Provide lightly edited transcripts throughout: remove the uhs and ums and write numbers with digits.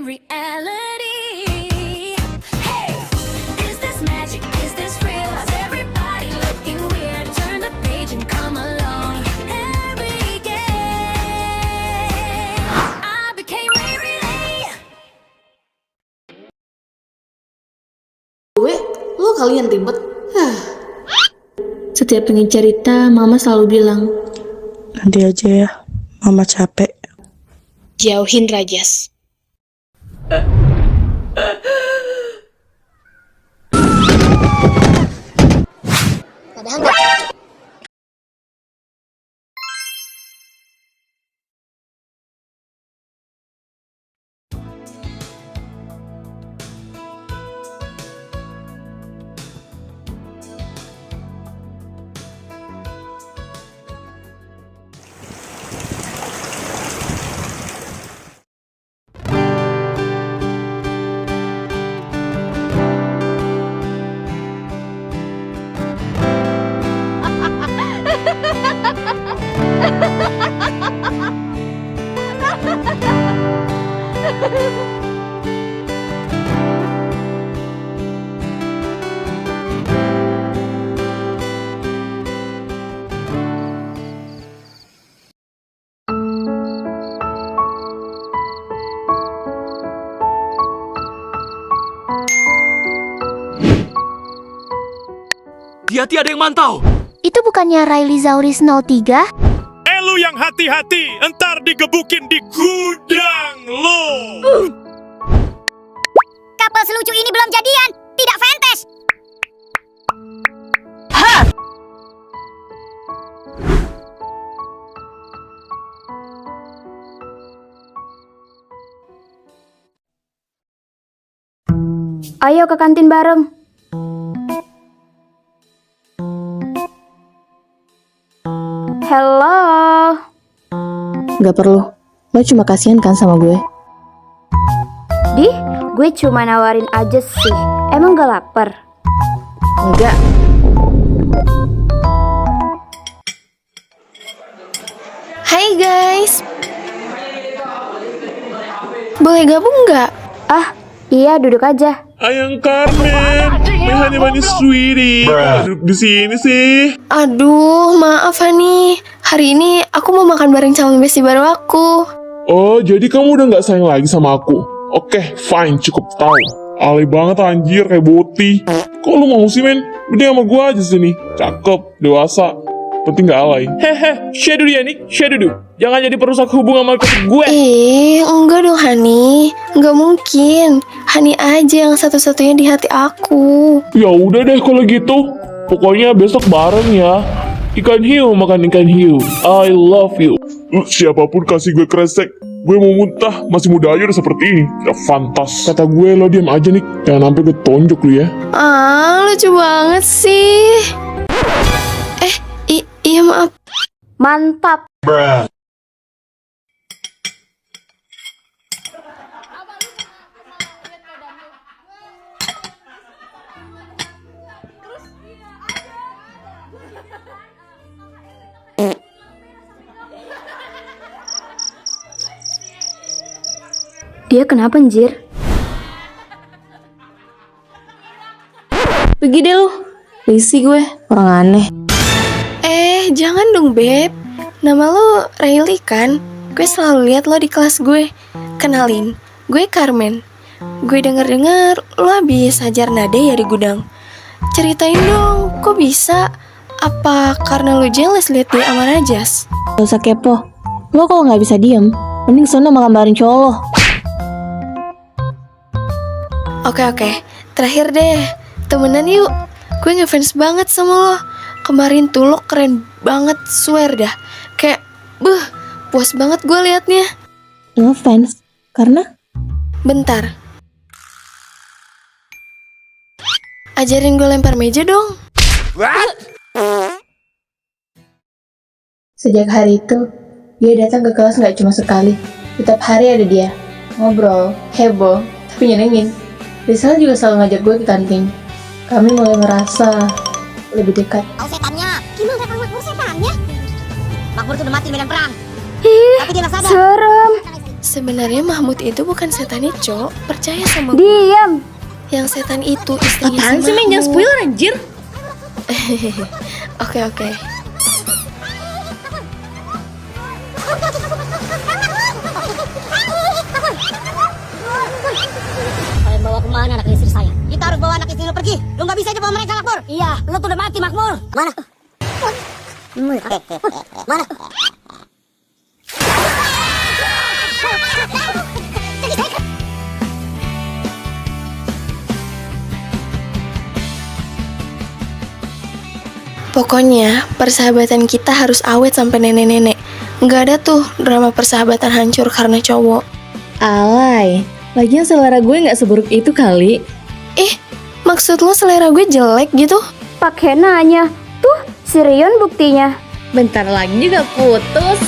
reality. Hey, is this magic? Is this real? Is everybody looking weird? Turn the page and come along. Every game, I became Riri. Gue, lo kalian ribet. Setiap pengen cerita, mama selalu bilang, Nanti aja ya, mama capek. jauhin Rajas. Padahal nggak. Hati-hati, ada yang mantau. Itu bukannya Riley Zauris 03? Lu yang hati-hati, entar digebukin di gudang lo. Kapal selucu ini belum jadian, tidak fantas. Ayo ke kantin bareng. Hello. Gak perlu, lo cuma kasihan kan sama gue. Gue cuma nawarin aja sih. Emang gak lapar? Enggak. Hai guys, boleh gabung nggak? Ah, iya duduk aja. Ayang Carmen, Mehani manis sweetie, duduk di sini sih. Aduh, maaf Hani. Hari ini aku mau makan bareng calon bestie baru aku. Oh, jadi kamu udah nggak sayang lagi sama aku? Oke, fine, cukup tahu. Alay banget anjir, kayak boti. Kok lu mau sih men? Mending sama gua aja sini. Cakep, dewasa, penting gak alay. Hehe, share dulu ya Nick, share dulu. Jangan jadi perusak hubungan sama gue. Enggak dong Hani. Enggak mungkin. Hani aja yang satu-satunya di hati aku. Ya udah deh kalau gitu. Pokoknya besok bareng ya. Ikan hiu makan ikan hiu. I love you. Siapapun kasih gue kresek, gue mau muntah. Masih muda aja udah seperti ini. Ya fantas. Kata gue lo diam aja nih. Jangan sampai gue tonjok lu ya. Lucu banget sih. Iya maaf. Mantap. Dia kenapa anjir? Pergi deh lu. Risih gue, orang aneh. Jangan dong Beb. Nama lo Riley kan? Gue selalu lihat lo di kelas gue. Kenalin, gue Carmen. Gue denger-denger lo habis hajar nada ya di gudang. Ceritain dong, kok bisa? Apa karena lo jealous liat dia sama Rajas? Gak usah kepo. Lo kalau gak bisa diem, mending sono makan bareng cowok lo. Oke, terakhir deh. Temenan yuk. Gue ngefans banget sama lo. Kemarin tuh lo keren banget, swear dah. Kayak, puas banget gue liatnya. Lo fans? Karena? Bentar. Ajarin gue lempar meja dong. Sejak hari itu, dia datang ke kelas gak cuma sekali. Setiap hari ada dia. Ngobrol, heboh, tapi nyenengin. Rizal juga selalu ngajak gue ke kantin. Kami mulai merasa lebih dekat. Tahu setannya? Gimana Kang Makmur setannya? Makmur tuh udah mati di medan perang. Tapi dia gak sadar. Serem. Sebenarnya Mahmud itu bukan setan Cok. Percaya sama gue. Diam. Yang setan itu istrinya Apaan si sih, men? Jangan Mahmud. spoiler, anjir. Oke. Kalian bawa kemana anak istri saya? Kita harus bawa anak istri lu pergi. Lu nggak bisa aja bawa mereka, Makmur. Iya, lu tuh udah mati, Makmur. Mana? Mana? Pokoknya persahabatan kita harus awet sampai nenek-nenek. Nggak ada tuh drama persahabatan hancur karena cowok. Alay. Lagian selera gue nggak seburuk itu kali. Maksud lo selera gue jelek gitu? Pakai nanya. Tuh, si Rion buktinya. Bentar lagi juga putus.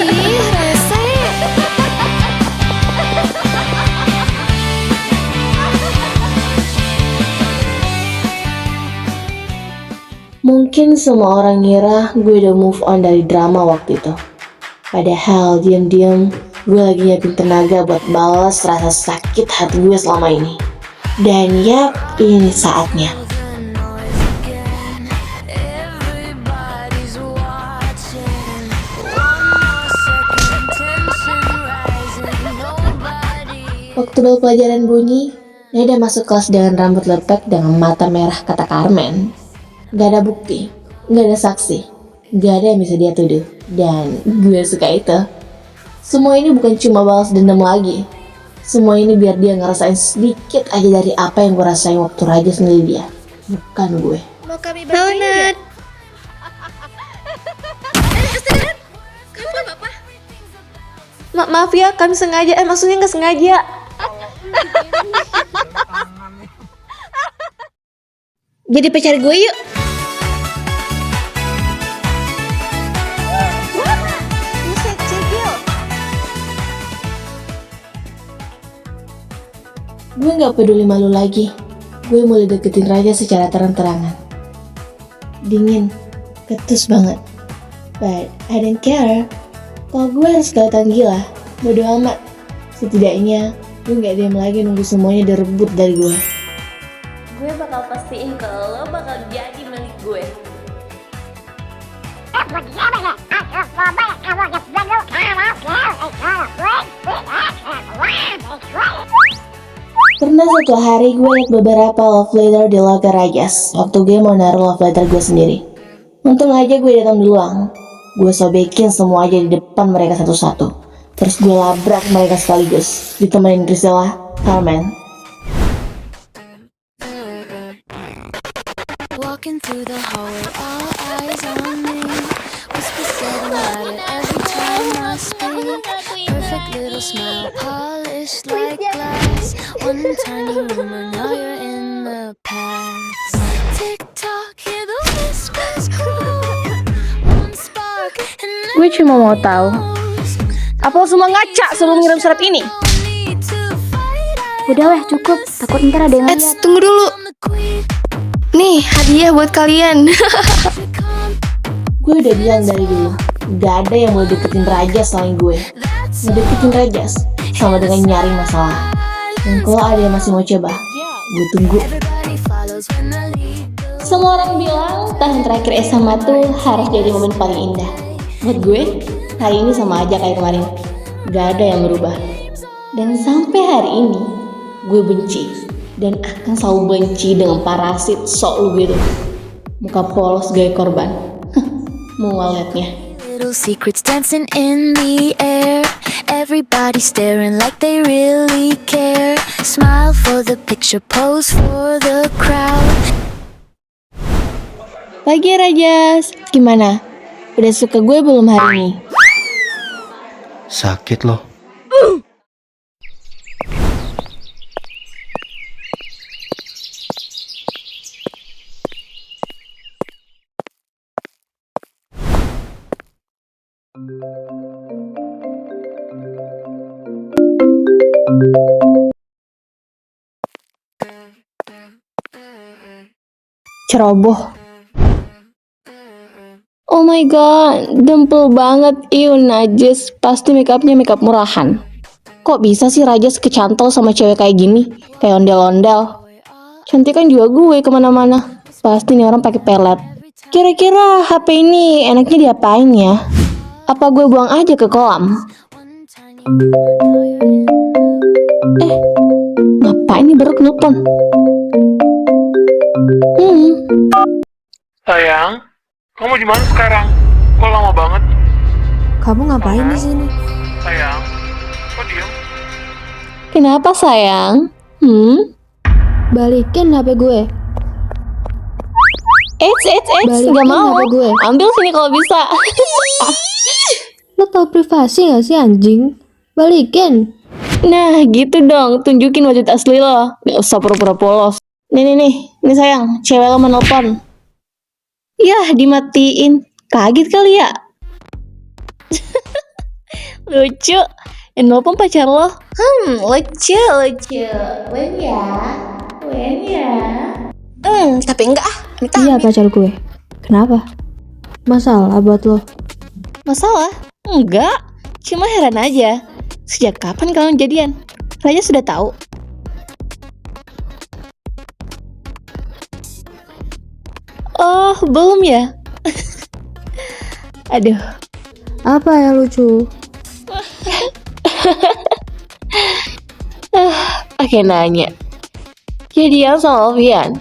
Ih, rese. Mungkin semua orang ngira gue udah move on dari drama waktu itu. Padahal diam-diam gue lagi nyiapin tenaga buat balas rasa sakit hati gue selama ini. Dan yap, ini saatnya. Everybody's watching. One more second, tension rising. Nobody. Waktu bel pelajaran bunyi, Neda masuk kelas dengan rambut lepek dengan mata merah, kata Carmen. Gak ada bukti, gak ada saksi, gak ada yang bisa dia tuduh. Dan gue suka itu. Semua ini bukan cuma balas dendam lagi. Semua ini biar dia ngerasain sedikit aja dari apa yang gue rasain waktu Raja sendiri dia. Bukan gue. Mau kami bantuin nggak? Maaf ya, kami sengaja, maksudnya nggak sengaja. Jadi pacar gue yuk. Gue gak peduli malu lagi. Gue mulai deketin Raja secara terang-terangan. Dingin, ketus banget. But I don't care. Kalau gue harus kelihatan gila, bodo amat. Setidaknya gue gak diam lagi nunggu semuanya direbut dari gue. Gue bakal pastiin kalau lo bakal jadi milik gue. Pernah suatu hari gue liat beberapa love letter di locker Rajas waktu gue mau naruh love letter gue sendiri. Untung aja gue datang duluan. Gue sobekin semua aja di depan mereka satu-satu. Terus gue labrak mereka sekaligus, ditemenin Priscilla, Carmen. Walking through the hallway, all eyes on me. Whispers getting louder every time I speak. Perfect little smile, polished like glass. One tiny rumor, now you're in the past. Tick tock, hear the whispers grow. One spark, and Gue cuma mau tahu. Apa lo semua ngaca sebelum ngirim surat ini? no need to fight. Udah weh, cukup. Takut ntar ada yang lihat. Tunggu dulu. I'm the queen. Nih, hadiah buat kalian. Gue udah bilang dari dulu, gak ada yang mau deketin Raja selain gue. Ngedeketin Rajas sama dengan nyari masalah. Dan kalau ada yang masih mau coba, gue tunggu. Everybody follows when the lead goes. Semua orang bilang tahun terakhir SMA tuh harus jadi momen paling indah. Buat gue, hari ini sama aja kayak kemarin. Gak ada yang berubah. Dan sampai hari ini, gue benci. Dan akan selalu benci dengan parasit sok lu gitu. Muka polos gaya korban. Mual liatnya. Little secrets dancing in the air. Everybody staring like they really care. Smile for the picture, pose for the crowd. Pagi Rajas, gimana? Udah suka gue belum hari ini? Sakit loh. Ceroboh. Oh my my god, dempel banget. Iu, najis. Pasti makeupnya makeup murahan. Kok bisa sih Rajas kecantol sama cewek kayak gini? Kayak ondel-ondel. Cantikan juga gue kemana-mana. Pasti nih orang pakai pelet. Kira-kira HP ini enaknya diapain ya? Apa gue buang aja ke kolam? Ngapain nih baru nelpon? Sayang, kamu di mana sekarang? Kok lama banget? Kamu ngapain di sini? Sayang, kok diem? Kenapa sayang? Balikin HP gue. Balikin Balikin gak mau. HP gue. Ambil sini kalau bisa. Lo tau privasi gak sih anjing? Balikin. Nah gitu dong, tunjukin wajah asli lo. Gak usah pura-pura polos. Nih sayang, cewek lo menelpon. Yah, dimatiin. Kaget kali ya? Lucu. Yang nelpon pacar lo. Lucu. When ya? Tapi enggak ah. Iya pacar gue. Kenapa? Masalah buat lo? Masalah? Enggak. Cuma heran aja. Sejak kapan kalian jadian? Raja sudah tahu. Oh, belum ya? Aduh. Apa ya lucu? Pakai nanya. Jadian sama Alfian,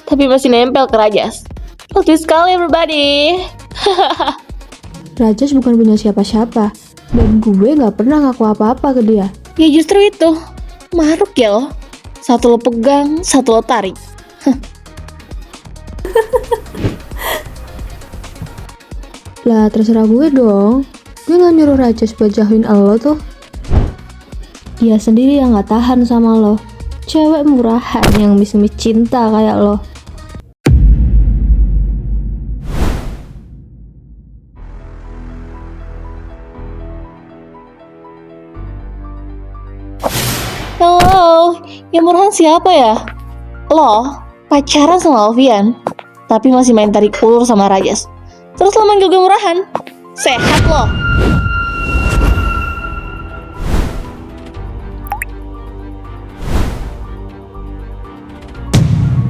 tapi masih nempel ke Rajas. Lucu sekali everybody. Rajas bukan punya siapa-siapa. Dan gue gak pernah ngaku apa-apa ke dia. Ya justru itu. Maruk ya lo. Satu lo pegang, satu lo tarik. Lah terserah gue dong. Gue gak nyuruh Rajas buat jauhin lo tuh. Dia sendiri yang gak tahan sama lo. Cewek murahan yang mis-mis cinta kayak lo. Halo, yang murahan siapa ya? Lo pacaran sama Alfian, tapi masih main tarik ulur sama Rajas. Terus lo manggil gue murahan? Sehat lo?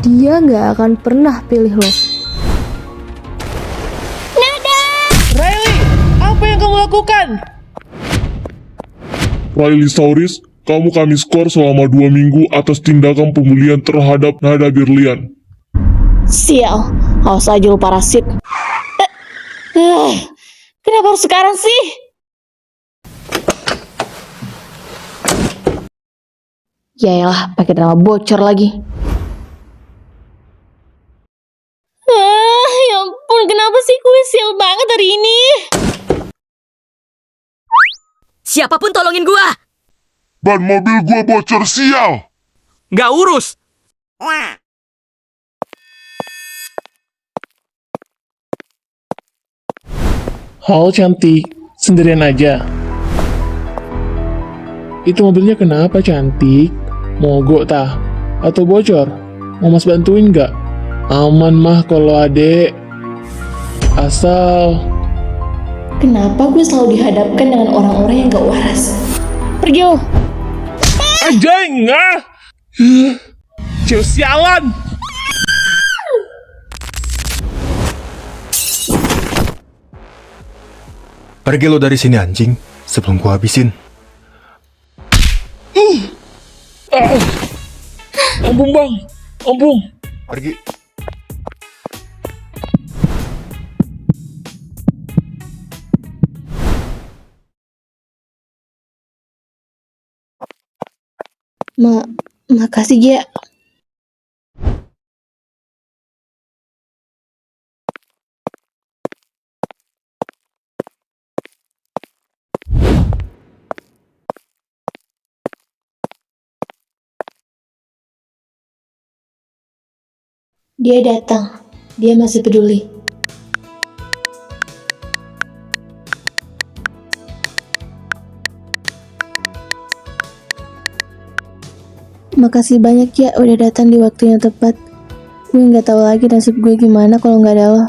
Dia gak akan pernah pilih lo. Riley, apa yang kamu lakukan? Riley Sauris, kamu kami skor selama 2 minggu atas tindakan pembulian terhadap Nada Berlian. Sial, awas aja lo parasit. Kenapa harus sekarang sih? Yaelah, pakai drama bocor lagi. Ya ampun, kenapa sih gue sial banget hari ini? Siapapun tolongin gua. Ban mobil gua bocor, sial! Nggak urus. Halo cantik, sendirian aja. Itu mobilnya kenapa cantik? Mogok tah? Atau bocor? Mau mas bantuin nggak? Aman mah kalau adek. Asal... Kenapa gue selalu dihadapkan dengan orang-orang yang gak waras? Pergi lo. Anjing! Cewek sialan! Pergi lo dari sini anjing, sebelum gua habisin. Ampun bang, ampun. Pergi. Makasih Gia. Dia datang. Dia masih peduli. Makasih banyak ya udah datang di waktu yang tepat. Gue nggak tahu lagi nasib gue gimana kalau nggak ada lo.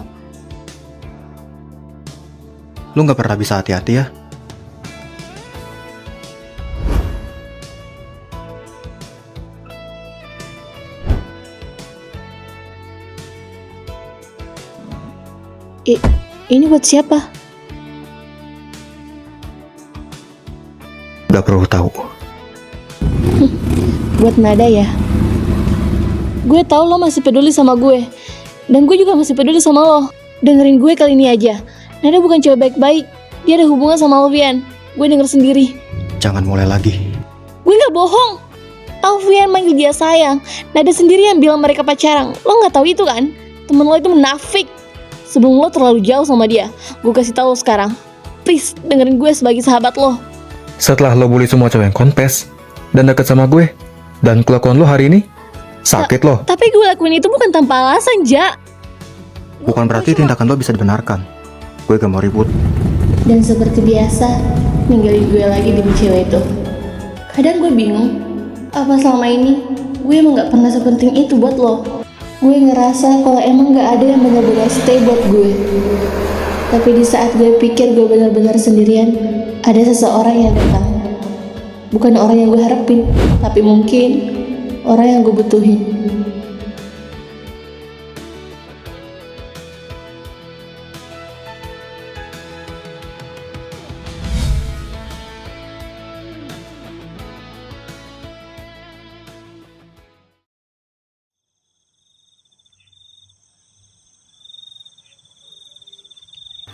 Lu gak pernah bisa hati-hati ya? Ini buat siapa? Gak perlu tahu. Buat Nada ya. Gue tahu lo masih peduli sama gue. Dan gue juga masih peduli sama lo. Dengerin gue kali ini aja. Nada bukan cewek baik-baik. Dia ada hubungan sama Alfian. Gue denger sendiri. Jangan mulai lagi. Gue gak bohong. Alfian manggil dia sayang. Nada sendiri yang bilang mereka pacaran. Lo gak tahu itu kan? Temen lo itu menafik. Sebelum lo terlalu jauh sama dia, gue kasih tahu lo sekarang. Please, dengerin gue sebagai sahabat lo. Setelah lo bully semua cewek yang kontes dan deket sama gue, dan kelakuan lo hari ini, sakit lo. Tapi gue lakuin itu bukan tanpa alasan, Ja. Bukan berarti tindakan lo bisa dibenarkan. Gue gak mau ribut. Dan seperti biasa, ninggalin gue lagi demi cewek itu. Kadang gue bingung, apa selama ini gue emang gak pernah sepenting itu buat lo. Gue ngerasa kalau emang gak ada yang benar-benar stay buat gue. Tapi di saat gue pikir gue benar-benar sendirian, ada seseorang yang datang. Bukan orang yang gue harapin, tapi mungkin orang yang gue butuhin.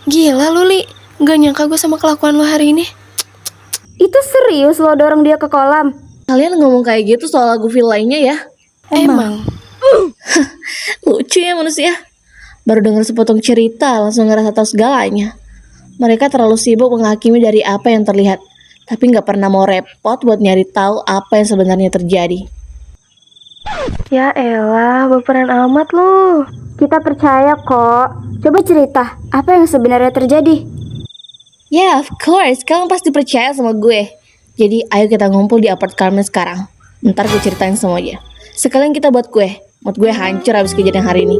Gila lu, Li. Gak nyangka gue sama kelakuan lo hari ini. Itu serius lo dorong dia ke kolam? Kalian ngomong kayak gitu soal lagu feel lainnya ya? Emang. Lucu ya manusia. Baru denger sepotong cerita langsung ngerasa tahu segalanya. Mereka terlalu sibuk menghakimi dari apa yang terlihat, tapi gak pernah mau repot buat nyari tahu apa yang sebenarnya terjadi. Ya elah, baperan amat lu. Kita percaya kok. Coba cerita, apa yang sebenarnya terjadi? Yeah, of course. Kalian pasti percaya sama gue. Jadi ayo kita ngumpul di apart Carmen sekarang. Ntar gue ceritain semuanya. Sekalian kita buat kue. Mood gue hancur abis kejadian hari ini.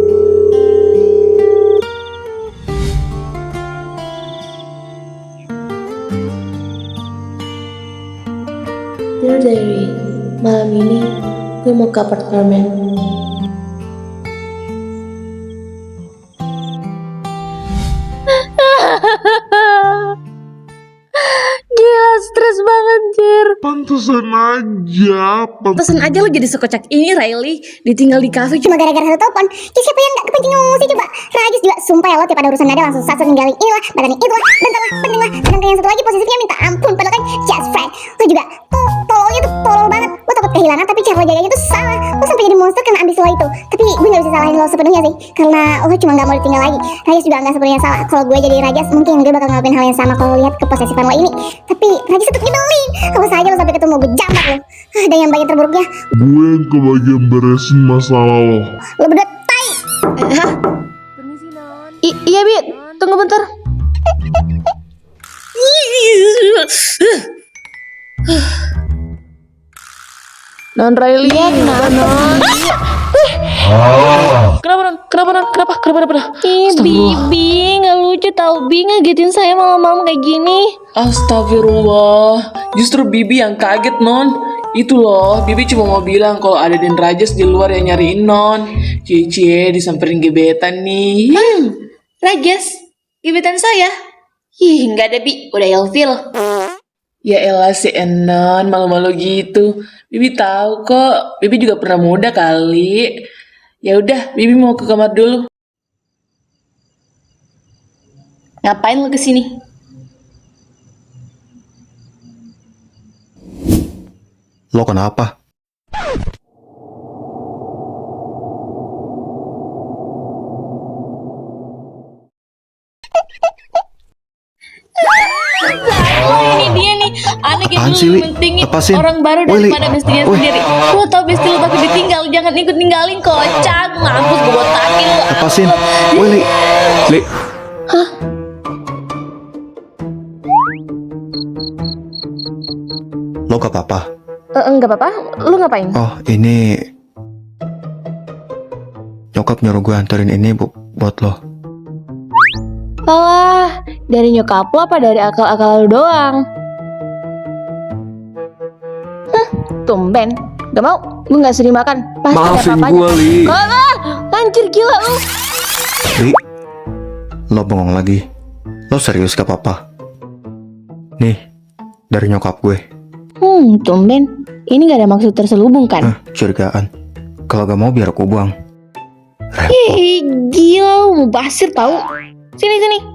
Dear Diary, malam ini gue mau ke apart Carmen. Gila, stres banget, Jir. Pantesan aja. Pesan aja lo jadi sekocak ini, Riley. Ditinggal di kafe Cuma gara-gara satu telepon. Siapa yang gak kepancing emosi coba? Rajis juga sumpah ya lo tiap ada urusan Nada langsung satu ninggalin inilah, badanin itulah, bentar lah, penting lah. Sedangkan yang satu lagi posisinya minta ampun, padahal kan just friend. Lo juga tololnya tuh tolol banget. Lo takut kehilangan tapi cara lo jaganya tuh salah. Lo sampai jadi monster karena ambisi lo itu. Tapi gue gak bisa salahin lo sepenuhnya sih, karena lo cuma gak mau ditinggal lagi. Rajis juga gak sepenuhnya salah. Kalau gue jadi Rajas, mungkin gue bakal ngelakuin hal yang sama kalau lihat keposesifan lo ini. Tapi Rajis tetap nyebelin. Awas aja lo sampai ketemu gue jambak lo. Dan yang bagian terburuknya, Gue yang kebagian beresin masalah lo. lo berdua tai. Hah? Iya, Bi. Tunggu bentar. Non Riley. Iya, Non. Kenapa? Ih, Bibi, nggak lucu tau. Bi ngagetin saya malam-malam kayak gini. Astagfirullah. Justru Bibi yang kaget, Non. Itu loh, Bibi cuma mau bilang kalau ada Den Rajas di luar yang nyariin Non. Cie-cie disamperin gebetan nih. Rajas, gebetan saya. Ih, nggak ada, Bi. Udah ilfil. Ya elah si Enon, malu-malu gitu. Bibi tahu kok, Bibi juga pernah muda kali. Ya udah, Bibi mau ke kamar dulu. Ngapain lo kesini? Lo kenapa? Ini dia nih, aneh gitu Apaan sih, lu Wi? mentingin Lepasin. orang baru Woi, Li. daripada bestinya Woi. sendiri. Lo tau besti lo tapi ditinggal, jangan ikut ninggalin kocak. Mampus gue botakin lo. Lepasin. Woi, Li. Li. Lo gak apa-apa? Enggak apa-apa, lu ngapain? Oh, ini nyokap nyuruh gue anterin ini buat lo. Alah, Dari nyokap lo apa dari akal-akal lo doang? Tumben. Gak mau, gue gak sering makan. Pasti ada Maafin papanya. gue, Li. Anjir gila lu. Li, lo bengong lagi. Lo serius gak apa-apa? Nih, dari nyokap gue. Tumben. Ini gak ada maksud terselubung kan? Curigaan. Kalau gak mau biar aku buang. Repot. Gila lu, mau basir tau. Sini.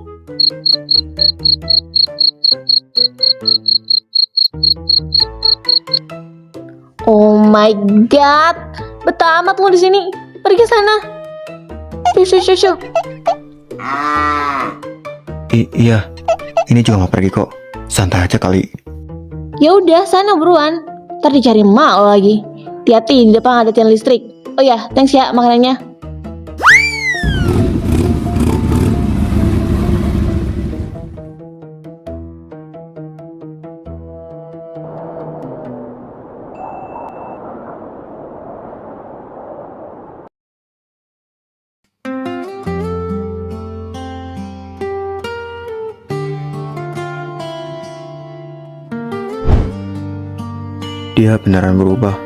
Oh my god, betah amat lo di sini. Pergi sana. Shoo. Iya, ini juga gak pergi kok. Santai aja kali. Ya udah, sana buruan. Ntar dicari emak lo lagi. Hati-hati di depan ada tiang listrik. Oh ya, thanks ya makanannya. Dia beneran berubah.